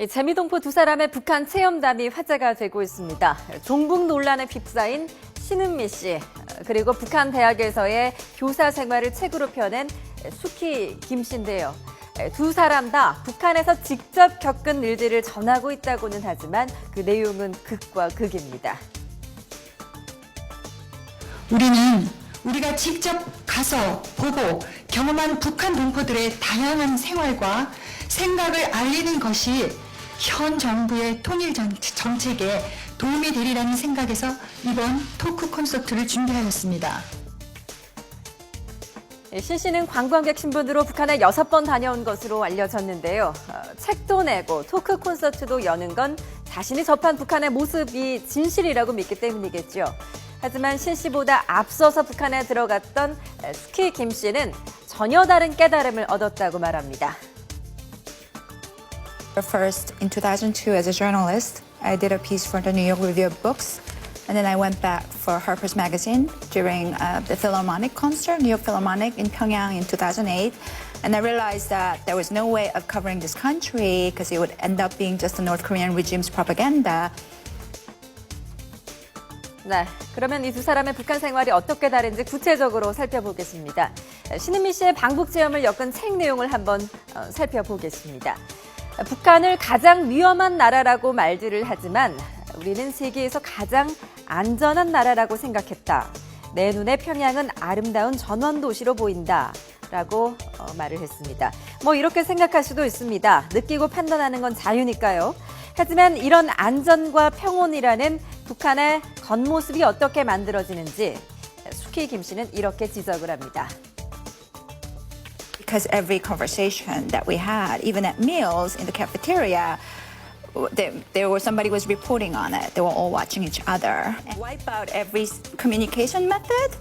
재미동포 두 사람의 북한 체험담이 화제가 되고 있습니다. 종북 논란에 휩싸인 신은미 씨, 그리고 북한 대학에서의 교사 생활을 책으로 펴낸 수키 김 씨인데요. 두 사람 다 북한에서 직접 겪은 일들을 전하고 있다고는 하지만 그 내용은 극과 극입니다. 우리는 우리가 직접 가서 보고 경험한 북한 동포들의 다양한 생활과 생각을 알리는 것이 현 정부의 통일 정책에 도움이 되리라는 생각에서 이번 토크 콘서트를 준비하였습니다. 신 씨는 관광객 신분으로 북한에 6번 다녀온 것으로 알려졌는데요. 책도 내고 토크 콘서트도 여는 건 자신이 접한 북한의 모습이 진실이라고 믿기 때문이겠죠. 하지만 신 씨보다 앞서서 북한에 들어갔던 수키 김 씨는 전혀 다른 깨달음을 얻었다고 말합니다. First, in 2002, as a journalist, I did a piece for the New York Review of Books, and then I went back for Harper's Magazine during the Philharmonic concert, New York Philharmonic in Pyongyang in 2008. And I realized that there was no way of covering this country because it would end up being just the North Korean regime's propaganda. 네, 그러면 이 두 사람의 북한 생활이 어떻게 다른지 구체적으로 살펴보겠습니다. 신은미 씨의 방북 체험을 엮은 책 내용을 한번 살펴보겠습니다. 북한을 가장 위험한 나라라고 말들을 하지만 우리는 세계에서 가장 안전한 나라라고 생각했다. 내 눈에 평양은 아름다운 전원도시로 보인다. 라고 말을 했습니다. 이렇게 생각할 수도 있습니다. 느끼고 판단하는 건 자유니까요. 하지만 이런 안전과 평온이라는 북한의 겉모습이 어떻게 만들어지는지 수키 김 씨는 이렇게 지적을 합니다. Because every conversation that we had, even at meals in the cafeteria, there was somebody was reporting on it. They were all watching each other. And wipe out every communication method.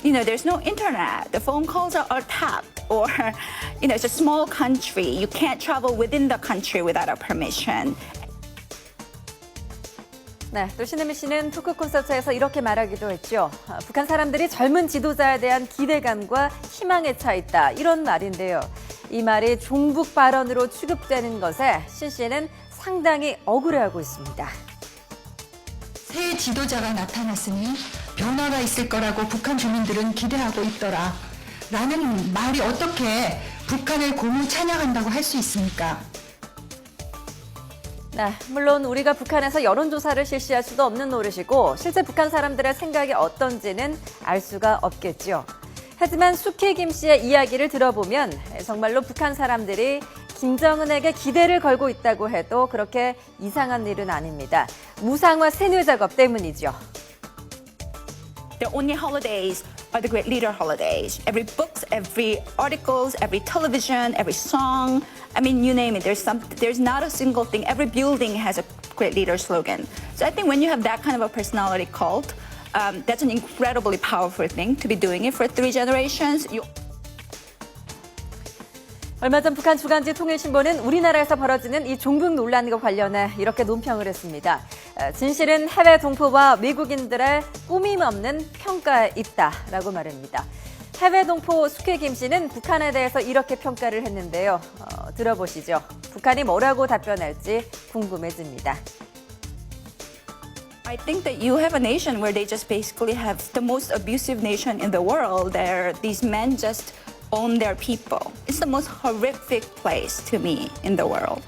You know, there's no internet. The phone calls are tapped. Or, you know, it's a small country. You can't travel within the country without our permission. 네, 또 신은미 씨는 토크 콘서트에서 이렇게 말하기도 했죠. 북한 사람들이 젊은 지도자에 대한 기대감과 희망에 차 있다. 이런 말인데요. 이 말이 종북 발언으로 취급되는 것에 신 씨는 상당히 억울해하고 있습니다. 새 지도자가 나타났으니 변화가 있을 거라고 북한 주민들은 기대하고 있더라. 라는 말이 어떻게 북한을 고무 찬양한다고 할 수 있습니까? 네, 물론 우리가 북한에서 여론조사를 실시할 수도 없는 노릇이고 실제 북한 사람들의 생각이 어떤지는 알 수가 없겠죠. 하지만 수키 김 씨의 이야기를 들어보면 정말로 북한 사람들이 김정은에게 기대를 걸고 있다고 해도 그렇게 이상한 일은 아닙니다. 무상화 세뇌 작업 때문이죠. The only holidays are the great leader holidays. Every books, every articles, every television, every song. I mean, you name it. There's not a single thing. Every building has a great leader slogan. So I think when you have that kind of a personality cult, that's an incredibly powerful thing to be doing it for 3 generations. 얼마 전 북한 주간지 통일신보는 우리나라에서 벌어지는 이 종북 논란과 관련해 이렇게 논평을 했습니다. 진실은 해외 동포와 미국인들의 꾸밈 없는 평가에 있다라고 말합니다. 해외 동포 수키 김 씨는 북한에 대해서 이렇게 평가를 했는데요. 들어보시죠. 북한이 뭐라고 답변할지 궁금해집니다. I think that you have a nation where they just basically have the most abusive nation in the world. There, these men just own their people. It's the most horrific place to me in the world.